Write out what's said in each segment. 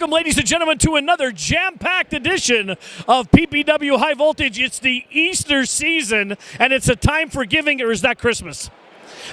Welcome, ladies and gentlemen, to another jam-packed edition of PPW High Voltage. It's the Easter season, and it's a time for giving, or is that Christmas?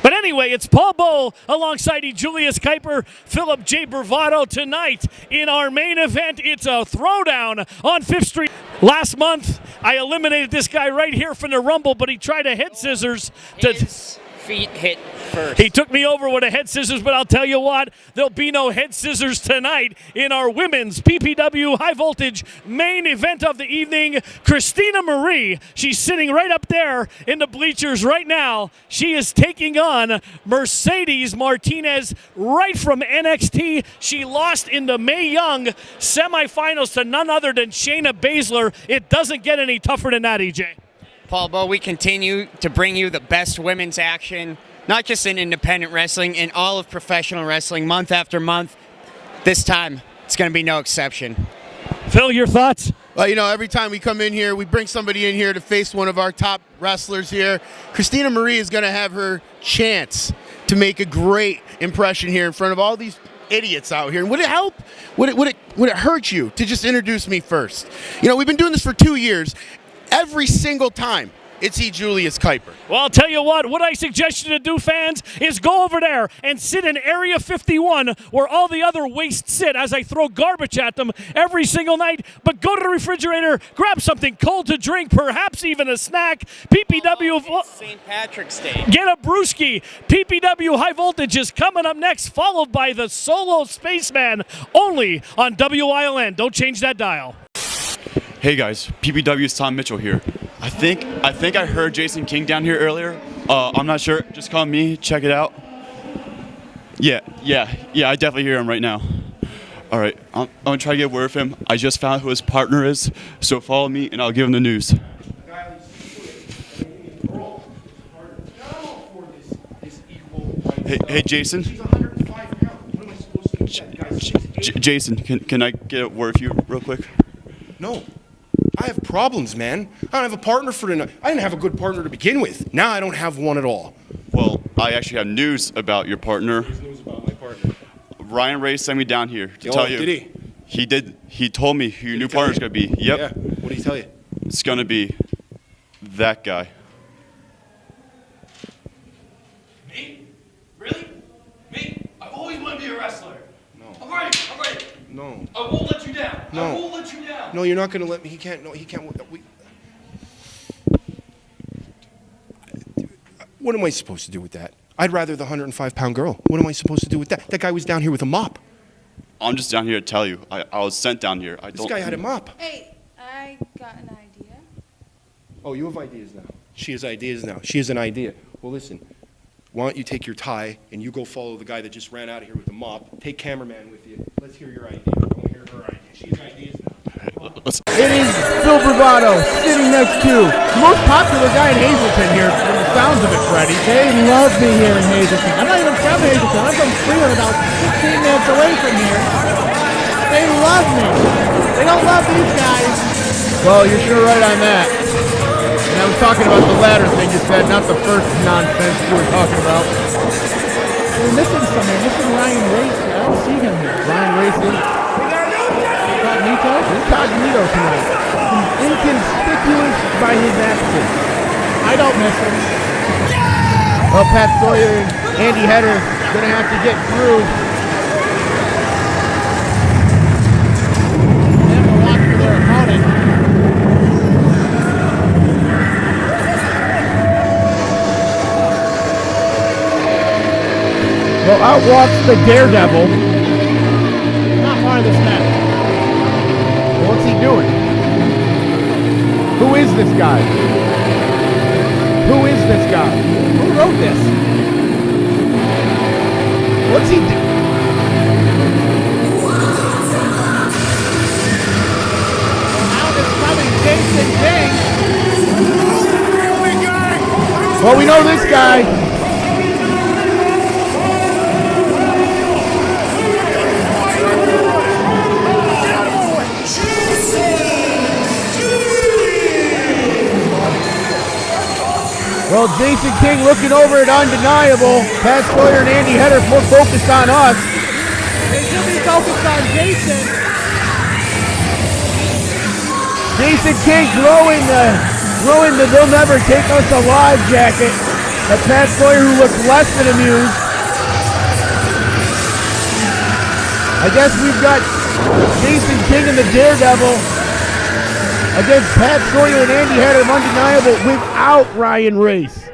But anyway, it's Paul Bowe alongside Julius Kuiper, Philip J. Bravado. Tonight in our main event, it's a throwdown on 5th Street. Last month, I eliminated this guy right here from the Rumble, but he tried a head scissors. His feet hit first. He took me over with a head scissors, but I'll tell you what, there'll be no head scissors tonight in our women's PPW High Voltage main event of the evening. Christina Marie, she's sitting right up there in the bleachers right now. She is taking on Mercedes Martinez right from NXT. She lost in the Mae Young semifinals to none other than Shayna Baszler. It doesn't get any tougher than that, EJ. Paul Bowe, we continue to bring you the best women's action, not just in independent wrestling, in all of professional wrestling, month after month. This time, it's going to be no exception. Phil, your thoughts? Well, you know, every time we come in here, we bring somebody in here to face one of our top wrestlers here. Christina Marie is going to have her chance to make a great impression here in front of all these idiots out here. And would it help? Would it hurt you to just introduce me first? You know, we've been doing this for 2 years. Every single time, it's Julius Kuiper. Well, I'll tell you what I suggest you to do, fans, is go over there and sit in Area 51 where all the other wastes sit as I throw garbage at them every single night. But go to the refrigerator, grab something cold to drink, perhaps even a snack. PPW... St. Patrick's Day. Get a brewski. PPW High Voltage is coming up next, followed by the Solo Spaceman, only on WILN. Don't change that dial. Hey guys, PPW's Tom Mitchell here. I think I heard Jason King down here earlier. I'm not sure. Just call me. Check it out. Yeah. I definitely hear him right now. All right, I'm gonna try to get a word with him. I just found who his partner is, so follow me and I'll give him the news. Hey Jason. Jason, can I get a word with you real quick? No. I have problems, man. I don't have a partner for tonight. I didn't have a good partner to begin with. Now I don't have one at all. Well, I actually have news about your partner. There's news about my partner. Ryan Ray sent me down here to tell you. Did he? He did. He told me who your new partner's going to be. Yep. Yeah. What did he tell you? It's going to be that guy. Me? Really? Me? I've always wanted to be a wrestler. No. I'm ready. No. I won't let you down. No. I won't let you down. No, you're not going to let me. He can't. No, he can't. What am I supposed to do with that? I'd rather the 105-pound girl. What am I supposed to do with that? That guy was down here with a mop. I'm just down here to tell you. I was sent down here. This guy had a mop. Hey, I got an idea. Oh, you have ideas now. She has ideas now. She has an idea. Well, listen. Why don't you take your tie and you go follow the guy that just ran out of here with the mop. Take cameraman with you. Let's hear your idea. Don't hear her idea. She has ideas now. It is Phil Bravado sitting next to the most popular guy in Hazleton here, from the sounds of it, Freddie. They love me here in Hazleton. I'm not even from Hazleton. I'm from Freeland, about 15 minutes away from here. They love me. They don't love these guys. Well, you're sure right on that. And I was talking about the latter thing you said, not the first nonsense you were talking about. We're missing someone. We're missing Ryan Race. I don't see him here. Ryan Race is incognito tonight. He's inconspicuous by his absence. I don't miss him. Well, Pat Sawyer and Andy Header gonna have to get through. They have to watch for their opponent. Well, out walks the Daredevil. He's not part of this match. What's he doing? Who is this guy? Who is this guy? Who wrote this? What's he doing? Out is coming, Jason King. Well, we know this guy. Well, Jason King looking over at Undeniable. Pat Sawyer and Andy Header more focused on us. They should be focused on Jason. Jason King throwing the "they'll never take us alive" jacket at Pat Sawyer, who looks less than amused. I guess we've got Jason King and the Daredevil against Pat Sawyer and Andy Header of Undeniable without Ryan Race.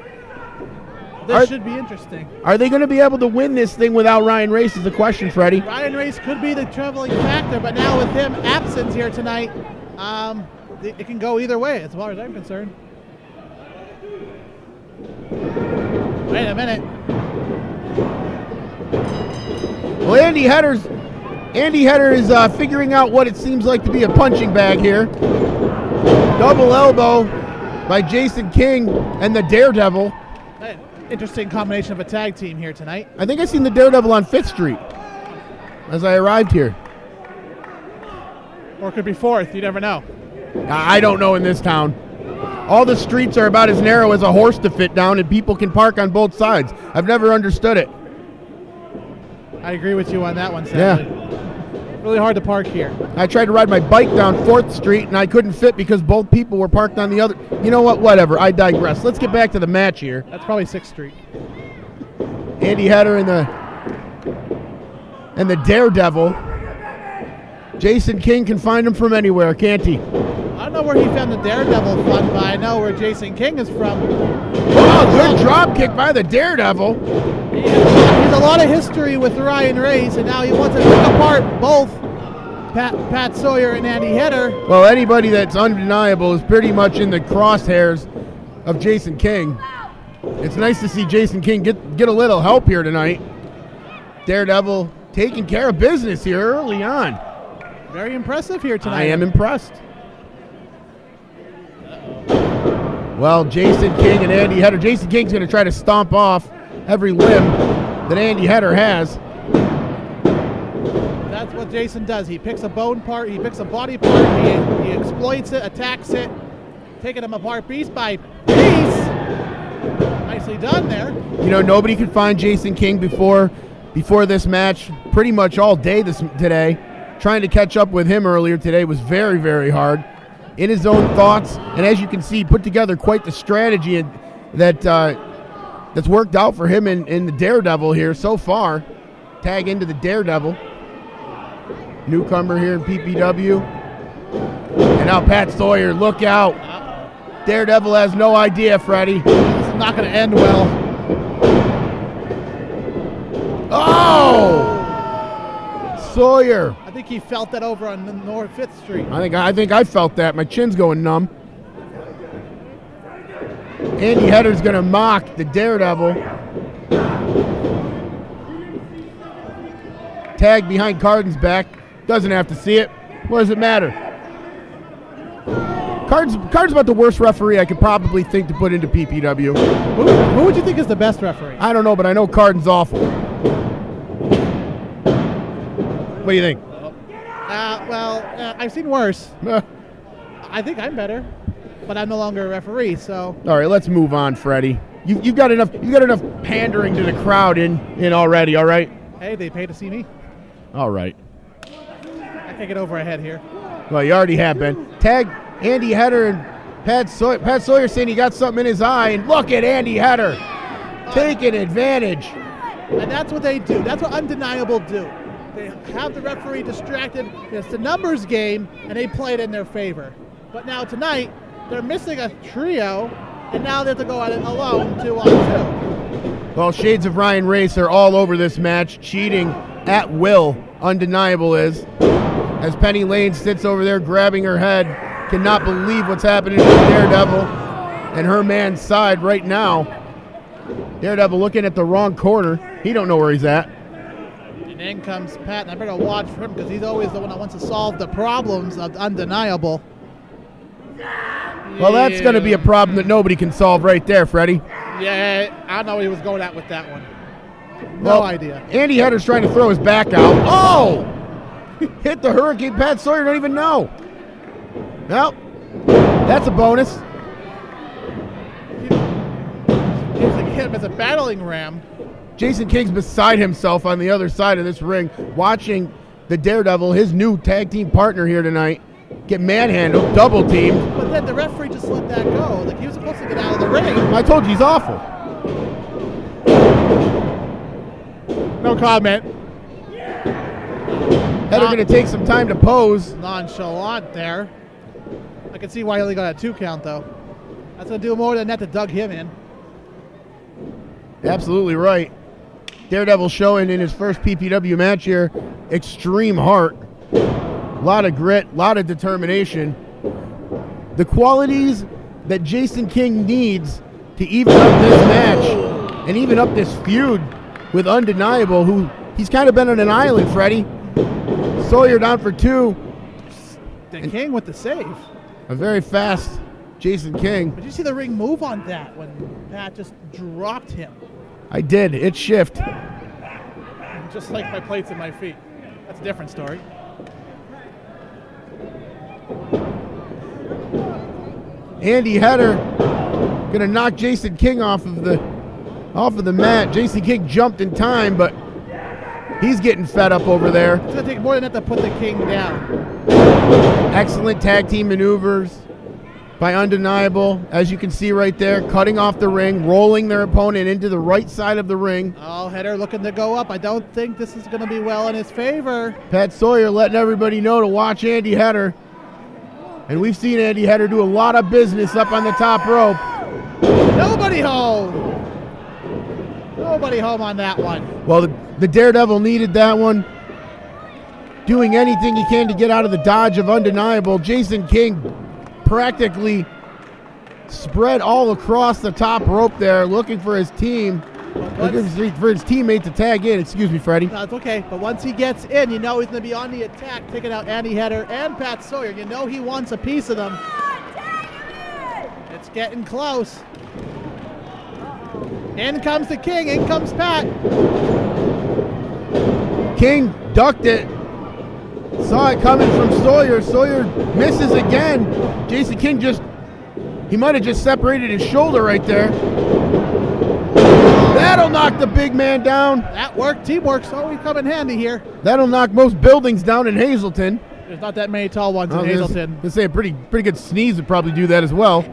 This should be interesting. Are they going to be able to win this thing without Ryan Race is the question, Freddie. Ryan Race could be the traveling factor, but now with him absent here tonight, it can go either way as far as I'm concerned. Wait a minute. Well, Andy Header is figuring out what it seems like to be a punching bag here. Double elbow by Jason King and the Daredevil. Interesting combination of a tag team here tonight. I think I seen the Daredevil on 5th Street as I arrived here. Or it could be 4th, you never know. I don't know in this town. All the streets are about as narrow as a horse to fit down, and people can park on both sides. I've never understood it. I agree with you on that one, sadly. Yeah. Really hard to park here. I tried to ride my bike down 4th Street, and I couldn't fit because both people were parked on the other. You know what? Whatever. I digress. Let's get back to the match here. That's probably 6th Street. Andy Header and the Daredevil. Jason King can find him from anywhere, can't he? I don't know where he found the Daredevil fun, but I know where Jason King is from. Oh, good drop kick by the Daredevil. He has a lot of history with Ryan Race, and now he wants to pick apart both Pat Sawyer and Andy Header. Well, anybody that's undeniable is pretty much in the crosshairs of Jason King. It's nice to see Jason King get a little help here tonight. Daredevil taking care of business here early on. Very impressive here tonight. I am impressed. Well, Jason King and Andy Header. Jason King's going to try to stomp off every limb that Andy Header has. That's what Jason does. He picks a bone part, he picks a body part, he exploits it, attacks it, taking them apart piece by piece. Nicely done there. You know, nobody could find Jason King before this match pretty much all day today. Trying to catch up with him earlier today was very, very hard. In his own thoughts, and as you can see, put together quite the strategy that's worked out for him in the Daredevil here so far. Tag into the Daredevil. Newcomer here in PPW. And now Pat Sawyer, look out. Daredevil has no idea, Freddie. This is not going to end well. Oh! Sawyer. I think he felt that over on the North 5th Street. I think I felt that. My chin's going numb. Andy Header's going to mock the Daredevil. Tag behind Carden's back. Doesn't have to see it. What does it matter? Carden's about the worst referee I could probably think to put into PPW. Who would you think is the best referee? I don't know, but I know Carden's awful. What do you think? I've seen worse. I think I'm better, but I'm no longer a referee. So. All right, let's move on, Freddie. You've got enough. You got enough pandering to the crowd in already. All right. Hey, they pay to see me. All right. I can't get over ahead here. Well, you already have been. Tag Andy Header and Pat Sawyer saying he got something in his eye, and look at Andy Header taking advantage. And that's what they do. That's what Undeniable do. They have the referee distracted. It's the numbers game, and they play it in their favor. But now tonight, they're missing a trio, and now they have to go at it alone, 2-on-2. Well, shades of Ryan Race are all over this match, cheating at will. Undeniable is. As Penny Lane sits over there grabbing her head, cannot believe what's happening to Daredevil and her man's side right now. Daredevil looking at the wrong corner. He don't know where he's at. And in comes Pat, and I better watch for him because he's always the one that wants to solve the problems of Undeniable. Well, that's going to be a problem that nobody can solve right there, Freddie. Yeah, I don't know what he was going at with that one. No idea. Andy Header's trying to throw his back out. Oh! Hit the Hurricane. Pat Sawyer don't even know. Well, that's a bonus. Using him as a battling ram. Jason King's beside himself on the other side of this ring, watching the Daredevil, his new tag team partner here tonight, get manhandled, double teamed. But then the referee just let that go. Like, he was supposed to get out of the ring. I told you he's awful. No comment. Header going to take some time to pose. Nonchalant there. I can see why he only got a 2 count, though. That's going to do more than that to dug him in. Absolutely right. Daredevil showing in his first PPW match here. Extreme heart. A lot of grit, a lot of determination. The qualities that Jason King needs to even up this match and even up this feud with Undeniable, who he's kind of been on an island, Freddie. Sawyer down for 2. The King with the save. A very fast Jason King. Did you see the ring move on that when Pat just dropped him? I did. It shift. Just like my plates and my feet. That's a different story. Andy Header gonna knock Jason King off of the mat. Jason King jumped in time, but he's getting fed up over there. It's gonna take more than that to put the King down. Excellent tag team maneuvers by Undeniable, as you can see right there, cutting off the ring, rolling their opponent into the right side of the ring. Oh, Header looking to go up. I don't think this is going to be well in his favor. Pat Sawyer letting everybody know to watch Andy Header. And we've seen Andy Header do a lot of business up on the top rope. Nobody home. Nobody home on that one. Well, the Daredevil needed that one. Doing anything he can to get out of the dodge of Undeniable. Jason King practically spread all across the top rope there, looking for his team, for his teammate to tag in. Excuse me, Freddie. No, it's okay. But once he gets in, you know he's going to be on the attack, taking out Andy Header and Pat Sawyer. You know he wants a piece of them. It's getting close. In comes the King. In comes Pat. King ducked it. Saw it coming from Sawyer. Sawyer misses again. Jason King he might have just separated his shoulder right there. That'll knock the big man down. That worked. Teamwork's always come in handy here. That'll knock most buildings down in Hazleton. There's not that many tall ones in Hazleton. Let's say a pretty good sneeze would probably do that as well.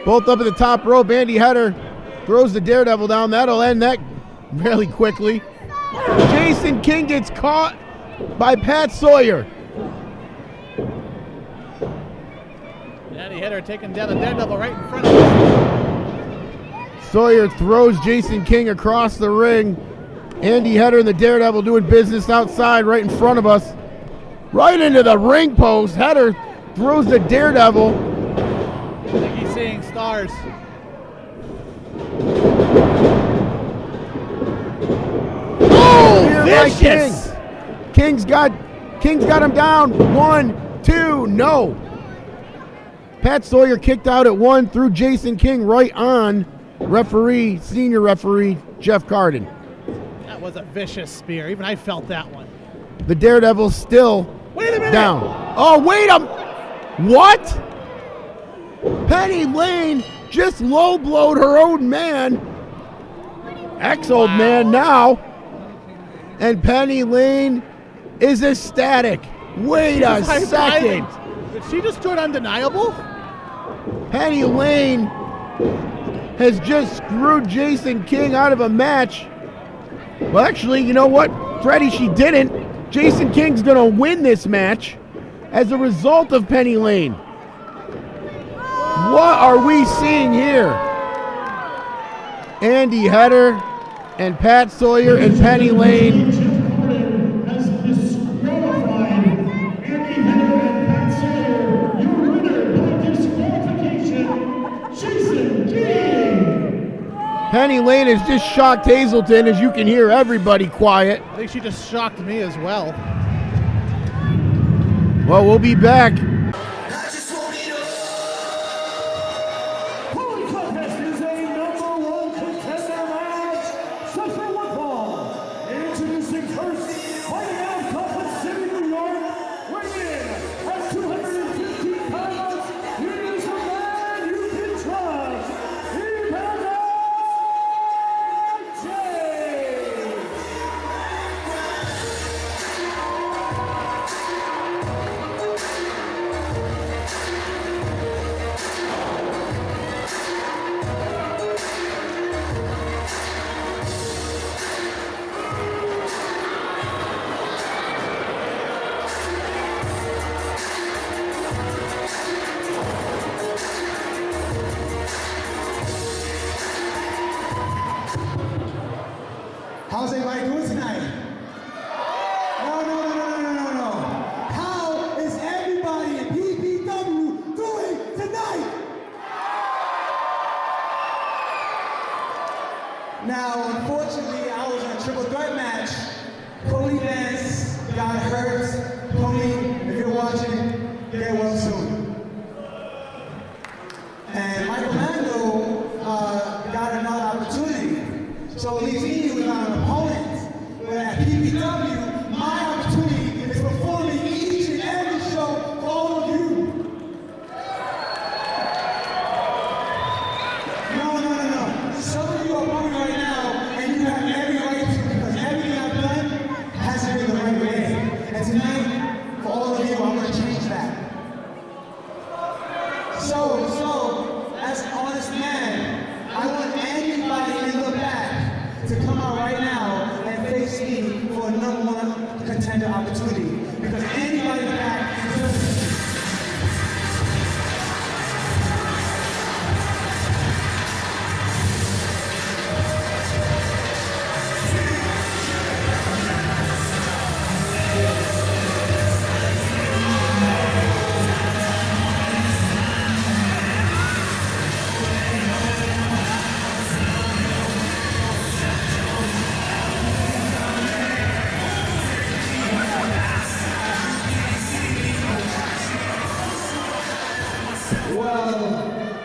Both up at the top rope. Andy Header throws the Daredevil down. That'll end that fairly quickly. Jason King gets caught by Pat Sawyer. Andy Header taking down the Daredevil right in front of him. Sawyer throws Jason King across the ring. Andy Header and the Daredevil doing business outside right in front of us. Right into the ring post. Header throws the Daredevil. I think he's seeing stars. Oh, vicious! King's got him down. 1, 2, no. Pat Sawyer kicked out at 1, threw Jason King right on senior referee Jeff Carden. That was a vicious spear. Even I felt that one. The Daredevil's still down. Oh, wait a... What? Penny Lane just low-blowed her own man. Ex-old man now. And Penny Lane is ecstatic. Wait a second. Did she just join Undeniable? Penny Lane has just screwed Jason King out of a match. Well, actually, you know what, Freddie, she didn't. Jason King's going to win this match as a result of Penny Lane. What are we seeing here? Andy Header and Pat Sawyer and Penny Lane. Penny Lane has just shocked Hazleton, as you can hear everybody quiet. I think she just shocked me as well. Well, we'll be back. How's everybody doing tonight? No. How is everybody in PPW doing tonight? Now, unfortunately, I was in a triple threat match. Cody Vance got hurt. Cody, if you're watching, get well soon. And Michael Mando got another opportunity. So it leaves me without an opponent. But at PPW, my opportunity is performing each and every show for all of you. No. Some of you are moving right now, and you have every right to, because everything I've done hasn't been the right way. And tonight, for all of you, I'm going to change that. So, as an honest man, I want anybody in the back to come out right now and face me for a #1 contender opportunity. Because anybody in the back deserves it.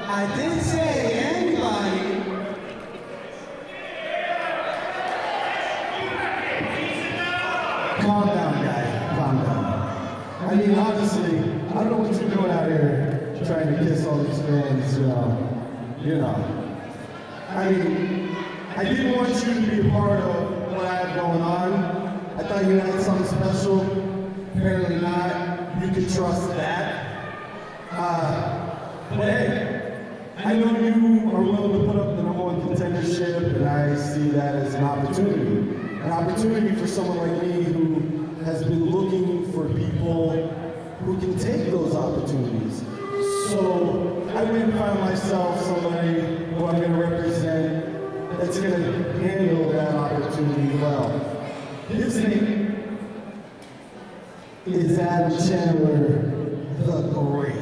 I didn't say anybody. Calm down, guy. Calm down. I mean, honestly, I don't know what you're doing out here trying to kiss all these fans, you know. I mean, I didn't want you to be a part of what I have going on. I thought you had something special. Apparently not. You can trust that. But hey, I know you are willing to put up the #1 contendership, and I see that as an opportunity. An opportunity for someone like me who has been looking for people who can take those opportunities. So I went and found myself somebody who I'm going to represent that's going to handle that opportunity well. His name is Evander Chandler, the Great.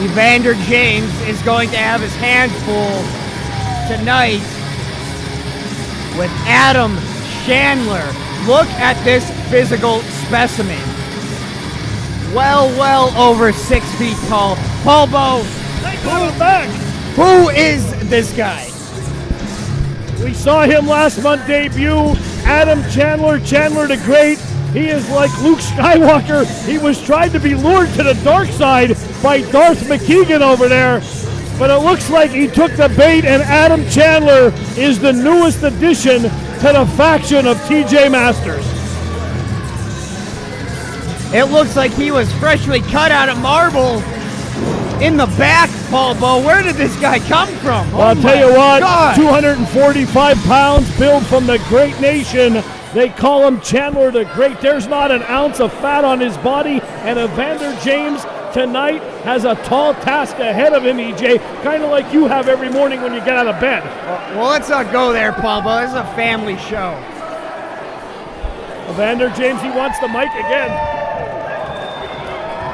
Evander James is going to have his hands full tonight with Adam Chandler. Look at this physical specimen. Well over 6 feet tall. Paul Bo, who is this guy? We saw him last month debut. Adam Chandler, Chandler the Great. He is like Luke Skywalker. He was trying to be lured to the dark side by Darth McKeegan over there. But it looks like he took the bait, and Adam Chandler is the newest addition to the faction of TJ Masters. It looks like he was freshly cut out of marble in the back, Paul Bo. Where did this guy come from? Well, I'll tell you what, God. 245 pounds, built from the Great Nation. They call him Chandler the Great. There's not an ounce of fat on his body, and Evander James tonight has a tall task ahead of him, EJ, kind of like you have every morning when you get out of bed. Well, let's not go there, Paul Bo. This is a family show. Evander James, he wants the mic again.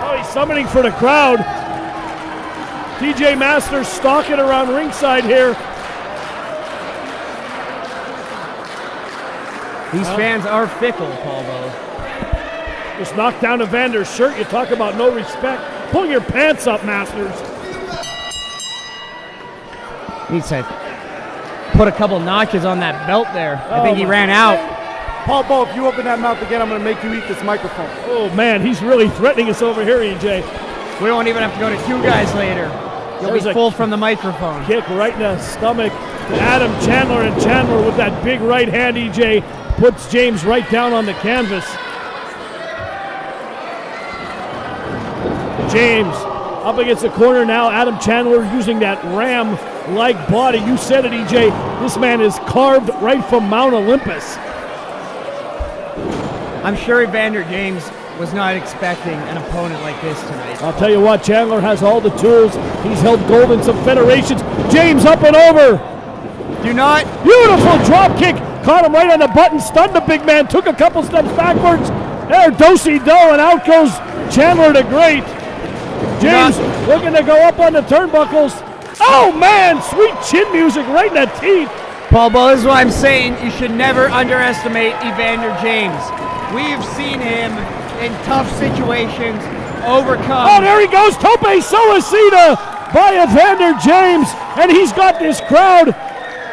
Oh, he's summoning for the crowd. TJ Masters stalking around ringside here. These fans are fickle, Paul Bo. Just knocked down Evander's shirt. You talk about no respect. Pull your pants up, Masters. Needs to put a couple notches on that belt there. I think he ran out. Paul Bo, if you open that mouth again, I'm going to make you eat this microphone. Oh, man, he's really threatening us over here, EJ. We won't even have to go to 2 guys later. You'll be full from the microphone. Kick right in the stomach to Adam Chandler, and Chandler with that big right hand, EJ, puts James right down on the canvas. James up against the corner now. Adam Chandler using that ram like body. You said it, EJ. This man is carved right from Mount Olympus. I'm sure Evander James was not expecting an opponent like this tonight. I'll tell you what, Chandler has all the tools. He's held gold in some federations. James up and over. Do not. Beautiful drop kick. Caught him right on the button, stunned the big man, took a couple steps backwards. There, do-si-do, and out goes Chandler the Great. James looking to go up on the turnbuckles. Oh man, sweet chin music right in the teeth. Paul Bo, this is what I'm saying. You should never underestimate Evander James. We've seen him in tough situations overcome. Oh, there he goes. Tope Suicida by Evander James. And he's got this crowd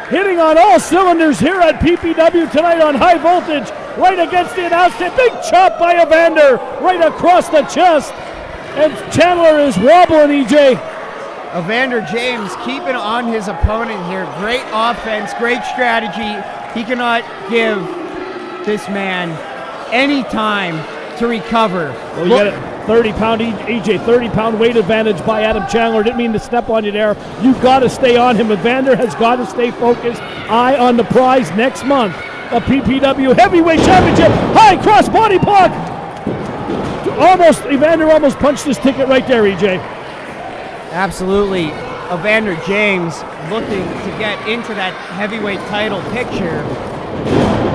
hitting on all cylinders here at PPW tonight on High Voltage. Right against the announcement. Big chop by Evander right across the chest. And Chandler is wobbling, EJ. Evander James keeping on his opponent here. Great offense, great strategy. He cannot give this man any time to recover. Well, you got a 30-pound EJ, 30-pound weight advantage by Adam Chandler. Didn't mean to step on you there. You got to stay on him. Evander has got to stay focused. Eye on the prize next month. The PPW Heavyweight Championship. High cross body block. Evander almost punched his ticket right there, EJ. Absolutely. Evander James looking to get into that heavyweight title picture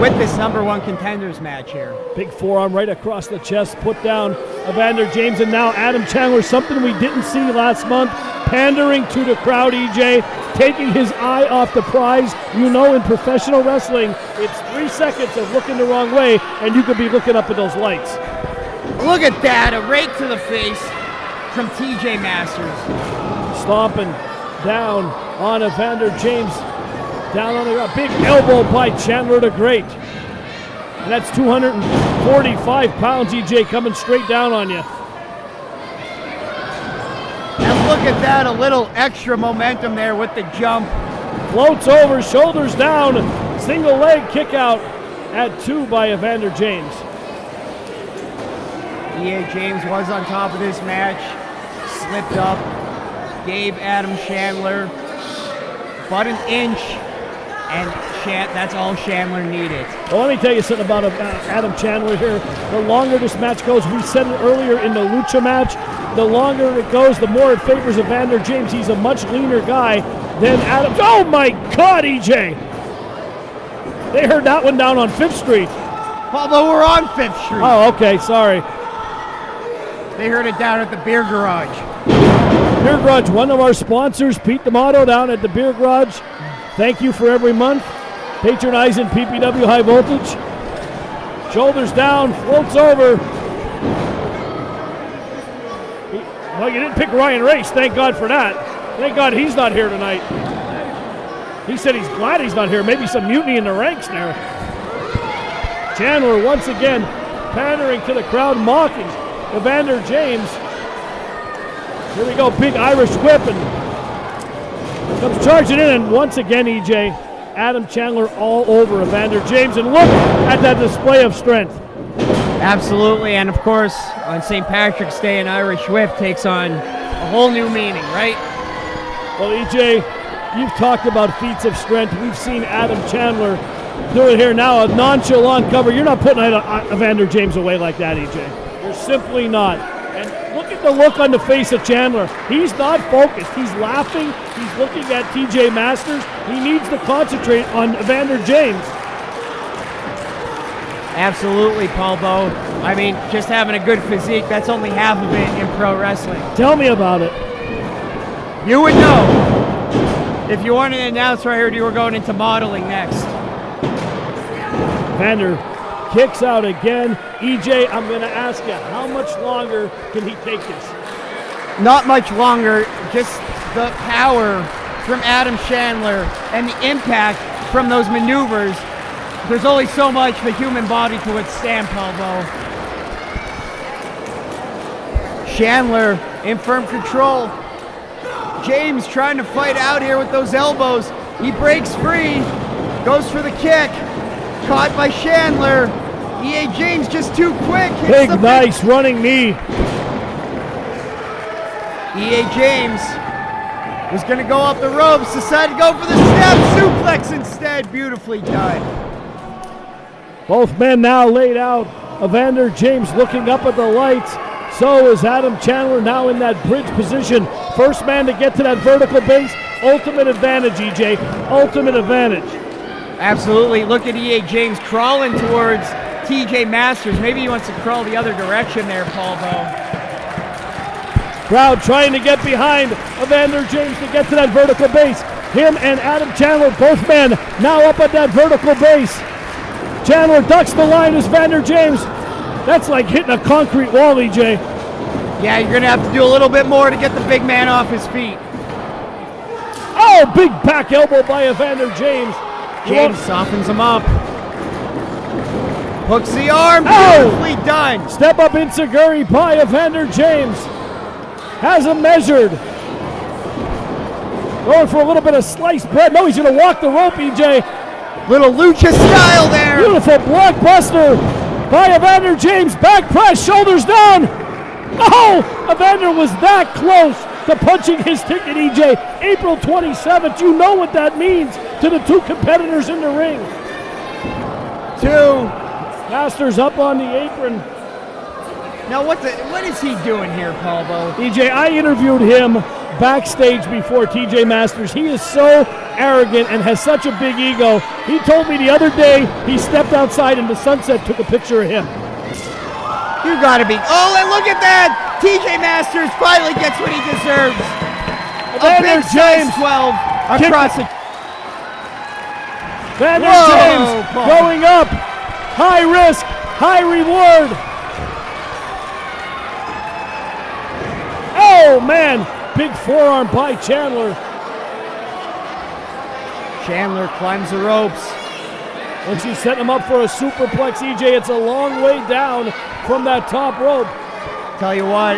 with this #1 contenders match here. Big forearm right across the chest, put down Evander James, and now Adam Chandler, something we didn't see last month, pandering to the crowd, EJ, taking his eye off the prize. You know, in professional wrestling, it's 3 seconds of looking the wrong way, and you could be looking up at those lights. Look at that, a rake to the face from TJ Masters. Stomping down on Evander James. Down on the ground. Big elbow by Chandler the Great. And that's 245 pounds, EJ, coming straight down on you. And look at that, a little extra momentum there with the jump. Floats over, shoulders down. Single leg kick out at 2 by Evander James. EA James was on top of this match. Slipped up. Gave Adam Chandler but an inch. And that's all Chandler needed. Well, let me tell you something about Adam Chandler here. The longer this match goes, we said it earlier in the Lucha match, the longer it goes, the more it favors Evander James. He's a much leaner guy than Adam. Oh my God, EJ! They heard that one down on 5th Street. Although we're on 5th Street. Oh, okay, sorry. They heard it down at the Beer Garage. Beer Garage, one of our sponsors, Pete D'Amato down at the Beer Garage. Thank you for every month patronizing PPW High Voltage. Shoulders down, floats over. Well, you didn't pick Ryan Race, thank God for that. Thank God he's not here tonight. He said he's glad he's not here. Maybe some mutiny in the ranks there. Chandler once again pandering to the crowd, mocking Evander James. Here we go, big Irish whip, and comes charging in, and once again, EJ, Adam Chandler all over Evander James, and look at that display of strength. Absolutely, and of course, on St. Patrick's Day, an Irish whip takes on a whole new meaning, right? Well, EJ, you've talked about feats of strength. We've seen Adam Chandler do it here now, a nonchalant cover. You're not putting Evander James away like that, EJ. You're simply not. And look at the look on the face of Chandler. He's not focused. He's laughing. He's looking at TJ Masters. He needs to concentrate on Evander James. Absolutely, Paul Bo. I mean, just having a good physique, that's only half of it in pro wrestling. Tell me about it. You would know if you wanted to announce right here you were going into modeling next. Evander kicks out again. EJ, I'm going to ask you, how much longer can he take this? Not much longer, just the power from Adam Chandler and the impact from those maneuvers. There's only so much the human body to withstand, Paul Bo. Chandler in firm control. James trying to fight out here with those elbows. He breaks free, goes for the kick. Caught by Chandler. EA James just too quick. Big, nice running knee. EA James Was going to go off the ropes, decided to go for the snap suplex instead. Beautifully done. Both men now laid out. Evander James looking up at the lights. So is Adam Chandler now in that bridge position. First man to get to that vertical base. Ultimate advantage, EJ. Ultimate advantage. Absolutely. Look at EA James crawling towards TJ Masters. Maybe he wants to crawl the other direction there, Paul Bo. Crowd trying to get behind Evander James to get to that vertical base. Him and Adam Chandler, both men, now up at that vertical base. Chandler ducks the line as Evander James. That's like hitting a concrete wall, EJ. Yeah, you're going to have to do a little bit more to get the big man off his feet. Oh, big back elbow by Evander James. James softens him up. Hooks the arm, beautifully done. Step up enziguri by Evander James. Has him measured. Going for a little bit of sliced bread. No, he's going to walk the rope, EJ. Little lucha style there. Beautiful blockbuster by Evander James. Back press, shoulders down. Oh, Evander was that close to punching his ticket, EJ. April 27th, you know what that means to the two competitors in the ring. 2. Masters up on the apron. Now what is he doing here, Paul Bo? EJ, I interviewed him backstage before TJ Masters. He is so arrogant and has such a big ego. He told me the other day he stepped outside in the sunset, took a picture of him. You gotta be. Oh, and look at that! TJ Masters finally gets what he deserves. Evander James 12 across the. Evander James going up. High risk, high reward. Oh man, big forearm by Chandler. Chandler climbs the ropes. And she's setting him up for a superplex, EJ. It's a long way down from that top rope. Tell you what,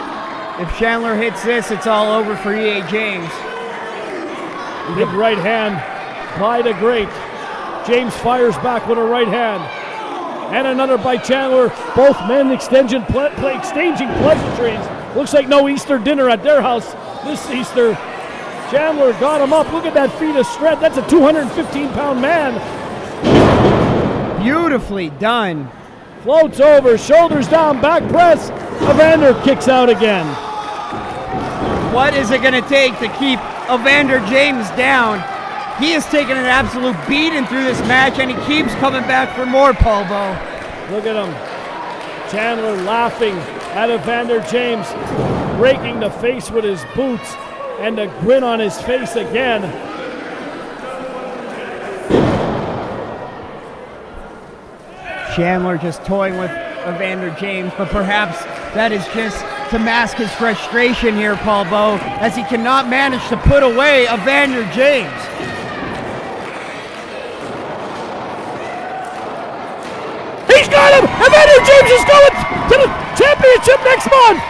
if Chandler hits this, it's all over for EA James. Big right hand by the great. James fires back with a right hand. And another by Chandler. Both men exchanging pleasantries. Looks like no Easter dinner at their house this Easter. Chandler got him up. Look at that feet of shred. That's a 215-pound man. Beautifully done. Floats over, shoulders down, back press. Evander kicks out again. What is it going to take to keep Evander James down? He has taken an absolute beating through this match, and he keeps coming back for more, Paul Bo. Look at him. Chandler laughing at Evander James, raking the face with his boots, and a grin on his face again. Chandler just toying with Evander James, but perhaps that is just to mask his frustration here, Paul Bo, as he cannot manage to put away Evander James. He's got him! Evander James is going to the championship next month!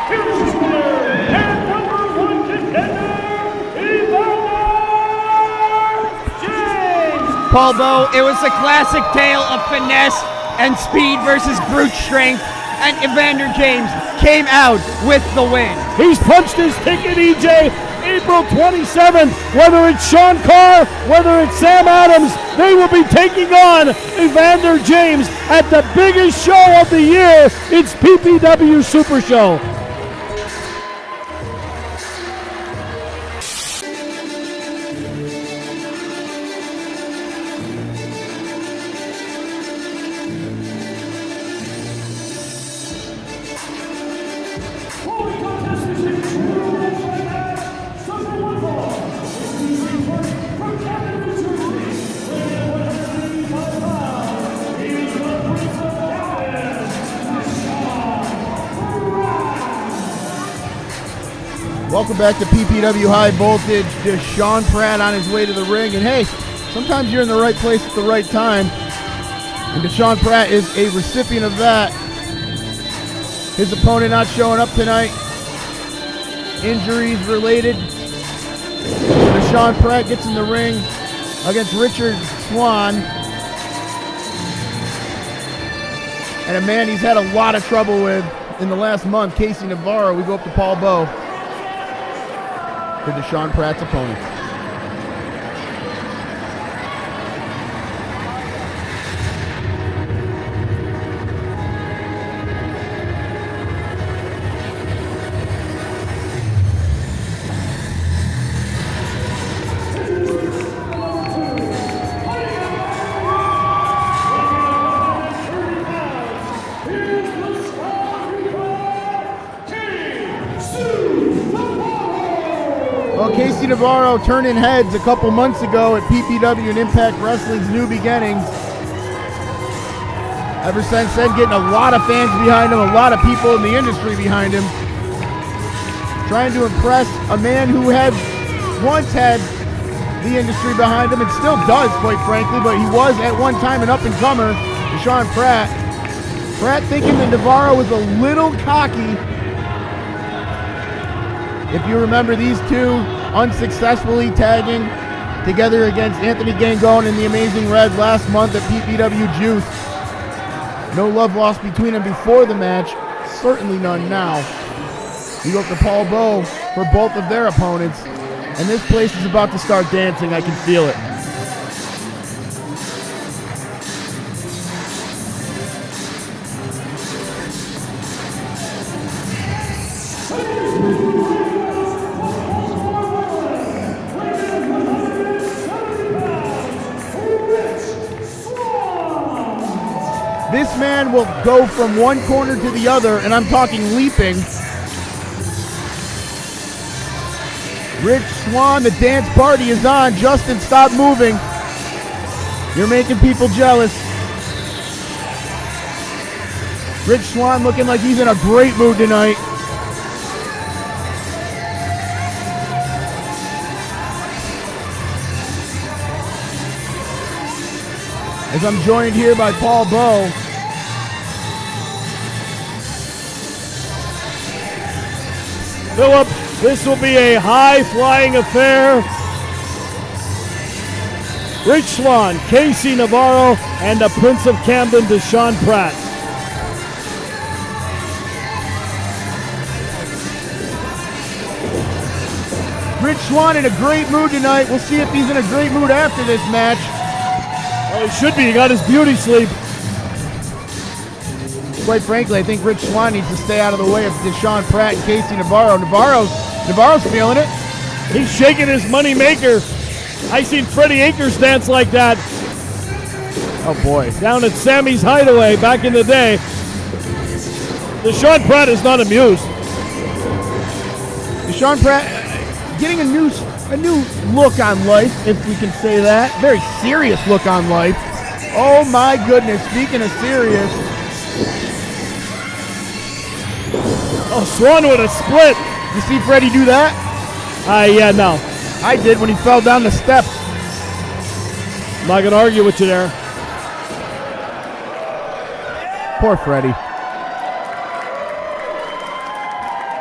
Here's his winner, and #1 contender, Evander James! Paul Bo, it was a classic tale of finesse and speed versus brute strength, and Evander James came out with the win. He's punched his ticket, EJ. April 27th, whether it's Sean Carr, whether it's Sam Adams, they will be taking on Evander James at the biggest show of the year. It's PPW Super Show. Welcome back to PPW High Voltage. Desean Pratt on his way to the ring. And hey, sometimes you're in the right place at the right time. And Desean Pratt is a recipient of that. His opponent not showing up tonight. Injuries related. Desean Pratt gets in the ring against Richard Swann. And a man he's had a lot of trouble with in the last month, Desean Navarro. We go up to Paul Bo. for Desean Pratt's opponents. Casey Navarro turning heads a couple months ago at PPW and Impact Wrestling's New Beginnings. Ever since then, getting a lot of fans behind him, a lot of people in the industry behind him. Trying to impress a man who had once had the industry behind him and still does, quite frankly, but he was at one time an up-and-comer, Desean Pratt. Pratt thinking that Navarro was a little cocky. If you remember these two unsuccessfully tagging together against Anthony Gangone and the Amazing Red last month at PPW Juice. No love lost between them before the match, certainly none now. We go to Paul Bowe for both of their opponents, and this place is about to start dancing. I can feel it. This man will go from one corner to the other, and I'm talking leaping. Rich Swann, the dance party is on. Justin, stop moving. You're making people jealous. Rich Swann looking like he's in a great mood tonight. As I'm joined here by Paul Bowe. Philip, this will be a high-flying affair. Rich Swann, Casey Navarro, and the Prince of Camden, Desean Pratt. Rich Swann in a great mood tonight. We'll see if he's in a great mood after this match. Well, he should be. He got his beauty sleep. Quite frankly, I think Rich Swann needs to stay out of the way of Desean Pratt and Casey Navarro. Navarro's feeling it. He's shaking his money maker. I seen Freddie Akers dance like that. Oh boy. Down at Sammy's Hideaway back in the day. Desean Pratt is not amused. Desean Pratt getting a new look on life, if we can say that. Very serious look on life. Oh my goodness, speaking of serious. Oh, Swann with a split. You see Freddie do that? Yeah, no. I did when he fell down the steps. I'm not going to argue with you there. Poor Freddie.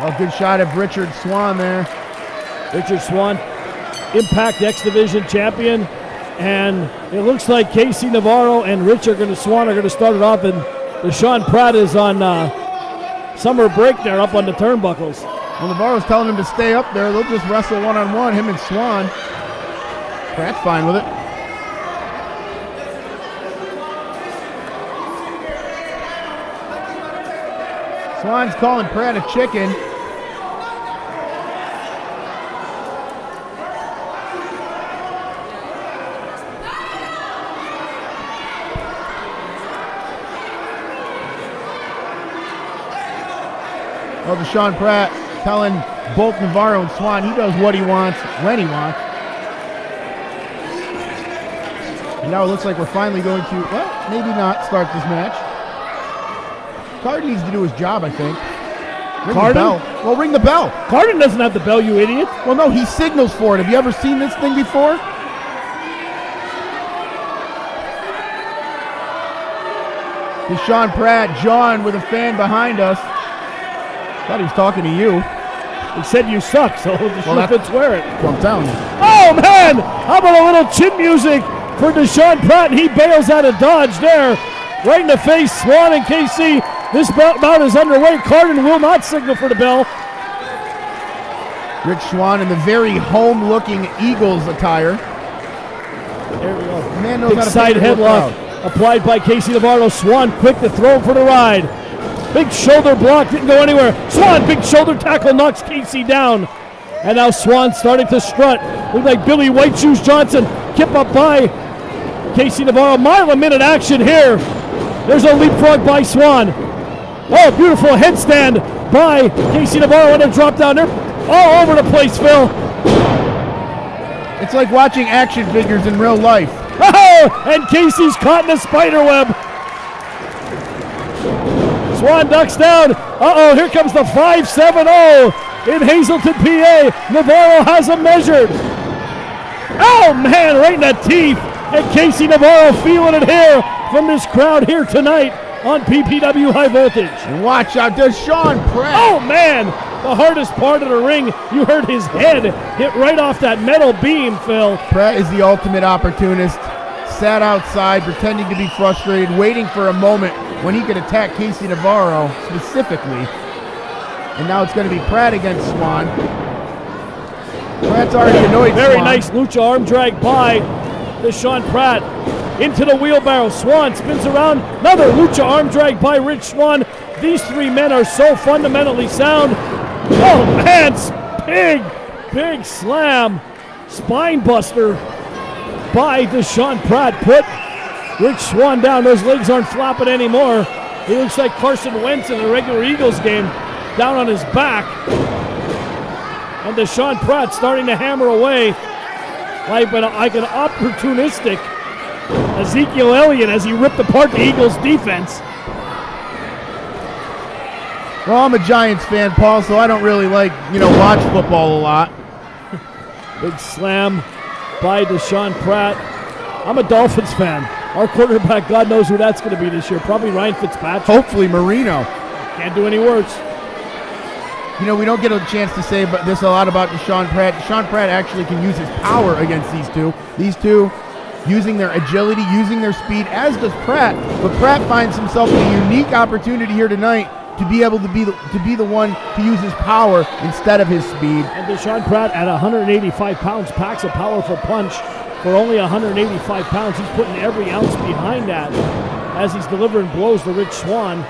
Oh, good shot of Richard Swann there. Richard Swann, Impact X Division champion. And it looks like Casey Navarro and Swann are going to start it off. And Desean Pratt is on summer break there up on the turnbuckles. Well, Navarro's telling him to stay up there. They'll just wrestle one-on-one, him and Swann. Pratt's fine with it. Swann's calling Pratt a chicken. Well, Desean Pratt telling both Navarro and Swann he does what he wants, when he wants. And now it looks like we're finally going to, well, maybe not start this match. Carden needs to do his job, I think. Ring the bell. Well, ring the bell. Carden doesn't have the bell, you idiot. Well, no, he signals for it. Have you ever seen this thing before? Desean Pratt, John with a fan behind us. Thought he was talking to you. He said you suck, so the Schliffins wear it. Well, I'm telling you. Oh, man! How about a little chin music for Desean Pratt, and he bails out of dodge there. Right in the face, Swann and KC. This bout is underway. Carden will not signal for the bell. Rich Swann in the very home-looking Eagles attire. There we go. Man knows Big how to side pick it headlock out. applied by Casey Navarro. Swann quick to throw him for the ride. Big shoulder block, didn't go anywhere. Swann, big shoulder tackle, knocks Casey down. And now Swann starting to strut. Look like Billy White Shoes Johnson. Kip up by Casey Navarro. Mile a minute action here. There's a leapfrog by Swann. Oh, beautiful headstand by Casey Navarro and a drop down there. All over the place, Phil. It's like watching action figures in real life. Oh, and Casey's caught in a spider web. Swann ducks down. Uh-oh, here comes the 5-7-0 in Hazleton, PA. Navarro has him measured. Oh, man, right in the teeth. And Casey Navarro feeling it here from this crowd here tonight on PPW High Voltage. And watch out, Desean Pratt. Oh, man, the hardest part of the ring. You heard his head hit right off that metal beam, Phil. Pratt is the ultimate opportunist. Sat outside, pretending to be frustrated, waiting for a moment when he could attack Casey Navarro specifically. And now it's going to be Pratt against Swann. Pratt's already annoyed Very Swann. nice lucha arm drag by Desean Pratt into the wheelbarrow. Swann spins around. Another lucha arm drag by Rich Swann. These three men are so fundamentally sound. Oh, man, big slam. Spine buster by Desean Pratt. Put Rich Swann down. Those legs aren't flopping anymore. He looks like Carson Wentz in a regular Eagles game, down on his back. And Desean Pratt starting to hammer away like an opportunistic Ezekiel Elliott as he ripped apart the Eagles' defense. Well, I'm a Giants fan, Paul, so I don't really like, watch football a lot. Big slam by Desean Pratt. I'm a Dolphins fan. Our quarterback, God knows who that's going to be this year. Probably Ryan Fitzpatrick. Hopefully Marino. Can't do any worse. We don't get a chance to say this a lot about Desean Pratt. Desean Pratt actually can use his power against these two. These two using their agility, using their speed, as does Pratt. But Pratt finds himself in a unique opportunity here tonight to be able to be the one to use his power instead of his speed. And Desean Pratt at 185 pounds packs a powerful punch. For only 185 pounds, he's putting every ounce behind that as he's delivering blows to Rich Swann.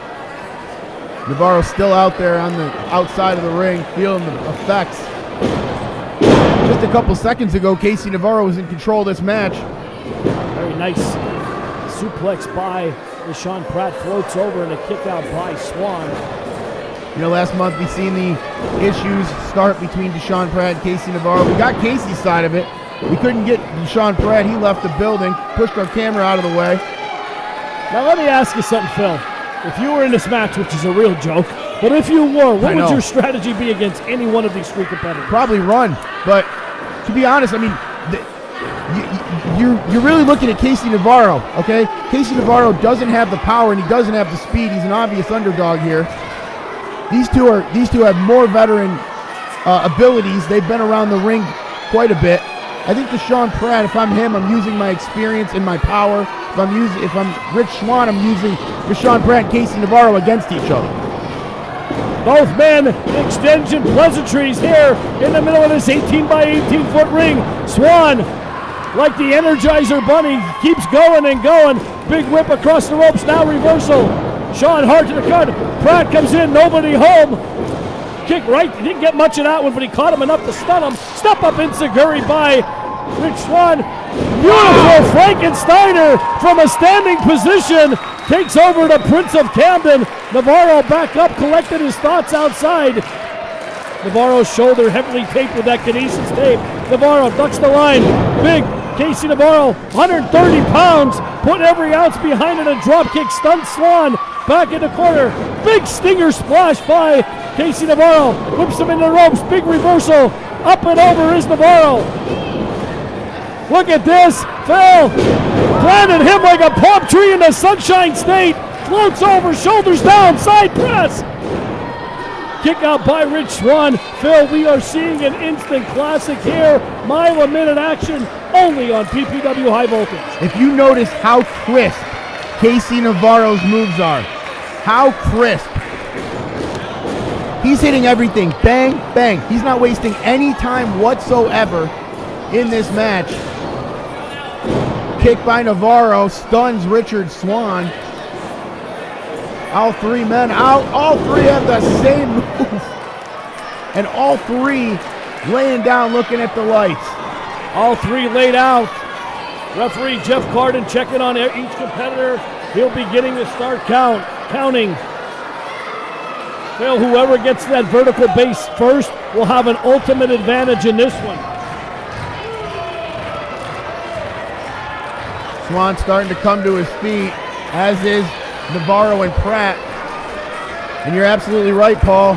Navarro's still out there on the outside of the ring, feeling the effects. Just a couple seconds ago, Casey Navarro was in control of this match. Very nice suplex by Desean Pratt, floats over, and a kick out by Swann. Last month we seen the issues start between Desean Pratt and Casey Navarro. We got Casey's side of it. We couldn't get Desean Pratt. He left the building, pushed our camera out of the way. Now let me ask you something, Phil. If you were in this match, which is a real joke, but if you were, what would your strategy be against any one of these three competitors? Probably run, but to be honest, you're really looking at Casey Navarro, okay? Casey Navarro doesn't have the power and he doesn't have the speed. He's an obvious underdog here. These two have more veteran abilities. They've been around the ring quite a bit. I think Desean Pratt, if I'm him, I'm using my experience and my power. If I'm Rich Swann, I'm using Desean Pratt and Casey Navarro against each other. Both men extension pleasantries here in the middle of this 18 by 18 foot ring. Swann, like the Energizer Bunny, keeps going and going. Big whip across the ropes, now reversal. Sean hard to the cut. Pratt comes in, nobody home. Kick right, he didn't get much of that one, but he caught him enough to stun him. Step up enziguri by Rich Swann. Beautiful Frankensteiner from a standing position. Takes over the Prince of Camden. Navarro back up, collected his thoughts outside. Navarro's shoulder heavily taped with that kinesis tape. Navarro ducks the line. Big Casey Navarro, 130 pounds, put every ounce behind it. A drop kick stuns Swann. Back in the corner. Big stinger splash by Casey Navarro. Whips him into the ropes. Big reversal. Up and over is Navarro. Look at this. Phil planted him like a palm tree in the Sunshine State. Floats over, shoulders down, side press. Kick out by Rich Swann. Phil, we are seeing an instant classic here. Mile a minute action only on PPW High Voltage. If you notice how crisp Casey Navarro's moves are, how crisp. He's hitting everything. Bang, bang. He's not wasting any time whatsoever in this match. Kick by Navarro stuns Richard Swann. All three men out. All three have the same move. And all three laying down looking at the lights. All three laid out. Referee Jeff Carden checking on each competitor. He'll be getting the start counting. Phil, whoever gets that vertical base first will have an ultimate advantage in this one. Swann starting to come to his feet, as is Navarro and Pratt. And you're absolutely right, Paul.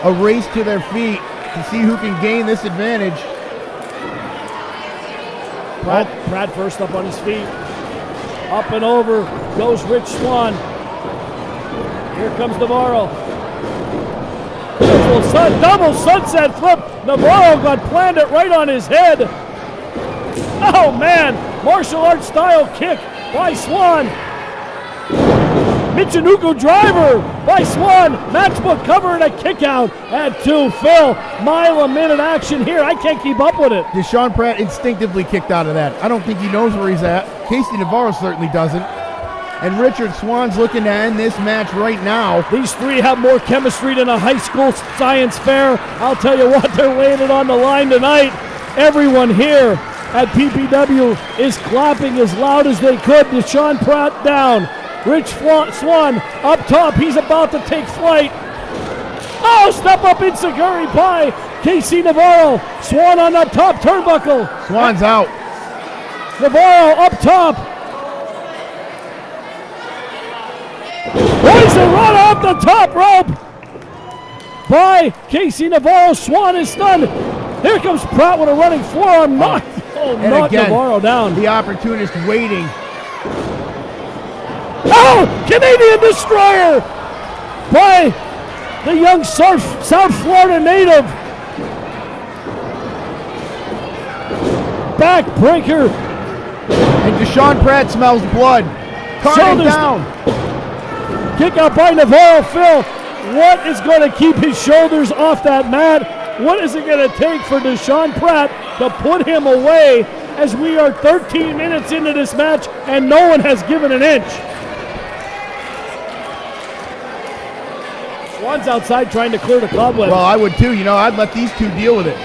A race to their feet to see who can gain this advantage. Pratt first up on his feet. Up and over goes Rich Swann. Here comes Navarro. Double sunset flip. Navarro got planted right on his head. Oh man, martial arts style kick by Swann. Michinoku driver by Swann. Matchbook cover and a kick out at 2. Phil, mile a minute action here. I can't keep up with it. Desean Pratt instinctively kicked out of that. I don't think he knows where he's at. Casey Navarro certainly doesn't. And Richard Swann's looking to end this match right now. These three have more chemistry than a high school science fair. I'll tell you what, they're laying it on the line tonight. Everyone here at PPW is clapping as loud as they could. Desean Pratt down. Rich Swann up top. He's about to take flight. Oh, step up enziguri by Casey Navarro. Swann on the top turnbuckle. Swann's out. Navarro up top. Poison run off the top rope by Casey Navarro. Swann is stunned. Here comes Pratt with a running forearm. Knocked Navarro down. The opportunist waiting. Oh, Canadian Destroyer by the young South Florida native. Backbreaker. And Desean Pratt smells blood. Caught him down. Kick out by Navarro. Phil, what is going to keep his shoulders off that mat? What is it going to take for Desean Pratt to put him away as we are 13 minutes into this match and no one has given an inch? Swann's outside trying to clear the cobweb. Well, I would too. You know, I'd let these two deal with it.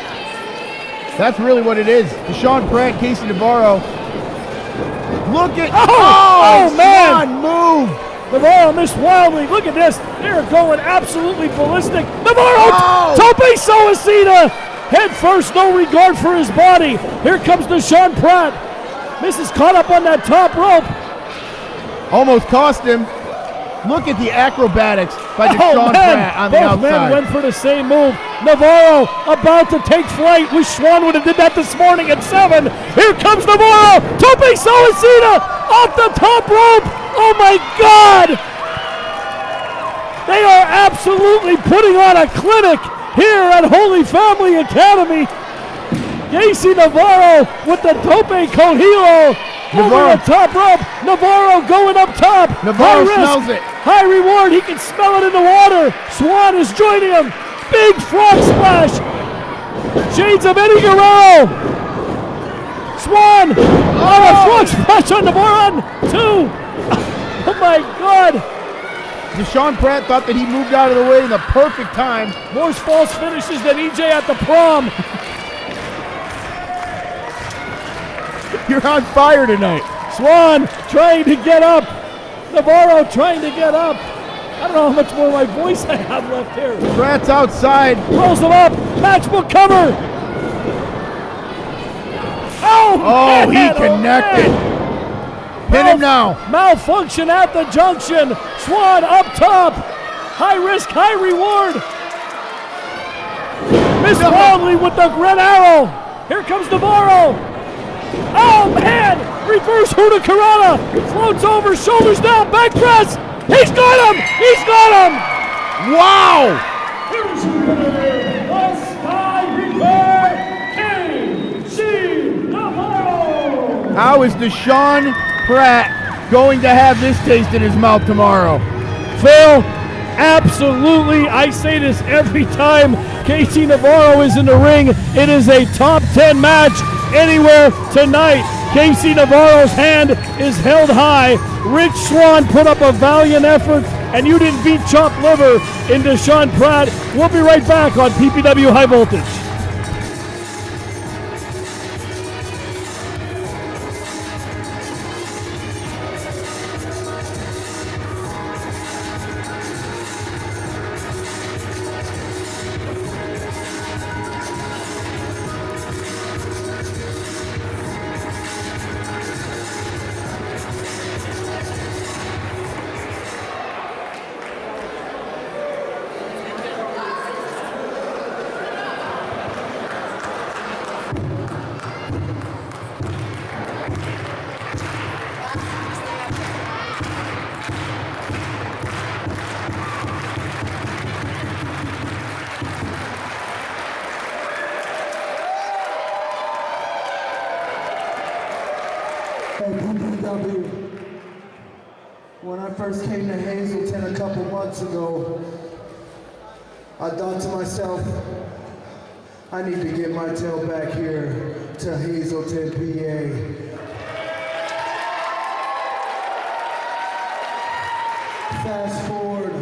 That's really what it is. Desean Pratt, Casey Navarro. Look at... Oh man! Swann moved! Navarro missed wildly. Look at this. They're going absolutely ballistic. Navarro! Tope Suicida! Head first, no regard for his body. Here comes Desean Pratt. Misses caught up on that top rope. Almost cost him. Look at the acrobatics by Desean Pratt on the outside. Both men went for the same move. Navarro about to take flight. Wish Swann would have did that this morning at 7. Here comes Navarro. Tope Suicida off the top rope. Oh my God! They are absolutely putting on a clinic here at Holy Family Academy. Casey Navarro with the Tope Cogilo over the top rope. Navarro going up top. Navarro smells it. High reward. He can smell it in the water. Swann is joining him. Big frog splash. Shades of Eddie Guerrero. Swann on a frog splash on Navarro on 2. Oh my God. Desean Pratt thought that he moved out of the way in the perfect time. More false finishes than EJ at the prom. You're on fire tonight. Swann trying to get up. Navarro trying to get up. I don't know how much more of my voice I have left here. Pratt's outside. Rolls him up. Matchbook cover. Oh, he connected. Pin him now. Malfunction at the junction. Swann up top. High risk, high reward. Miss Wildly with the red arrow. Here comes Navarro. Oh man! Reverse Hurricanrana. Floats over, shoulders down, back press. He's got him! He's got him! Wow! Here's your winner, the Sky Reaper, Casey Navarro. How is Desean Pratt going to have this taste in his mouth tomorrow? Phil, Absolutely, I say this every time KC Navarro is in the ring. It is a top 10 match anywhere tonight. KC Navarro's hand is held high. Rich Swann put up a valiant effort, and you didn't beat chopped liver in Desean Pratt. We'll be right back on PPW High Voltage. PPW. When I first came to Hazleton a couple months ago, I thought to myself, I need to get my tail back here to Hazleton, PA. Fast forward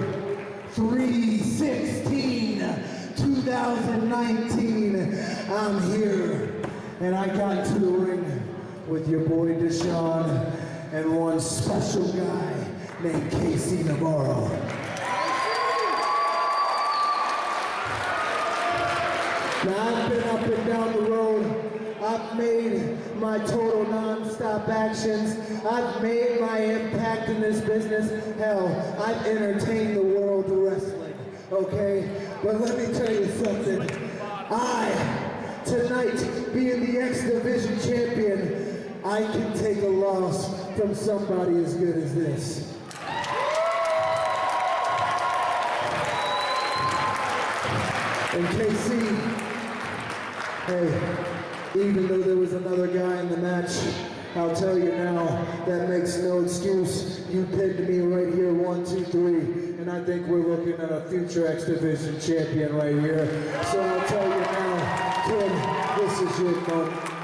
3/16/2019, I'm here, and I got into the ring with your boy Desean and one special guy named KC Navarro. Now I've been up and down the road. I've made my total non-stop actions. I've made my impact in this business. Hell, I've entertained the world of wrestling, okay? But let me tell you something. Tonight, being the X Division champion, I can take a loss from somebody as good as this. And KC, hey, even though there was another guy in the match, I'll tell you now, that makes no excuse. You pinned me right here, 1, 2, 3, and I think we're looking at a future X Division champion right here. So I'll tell you now, kid, this is your moment.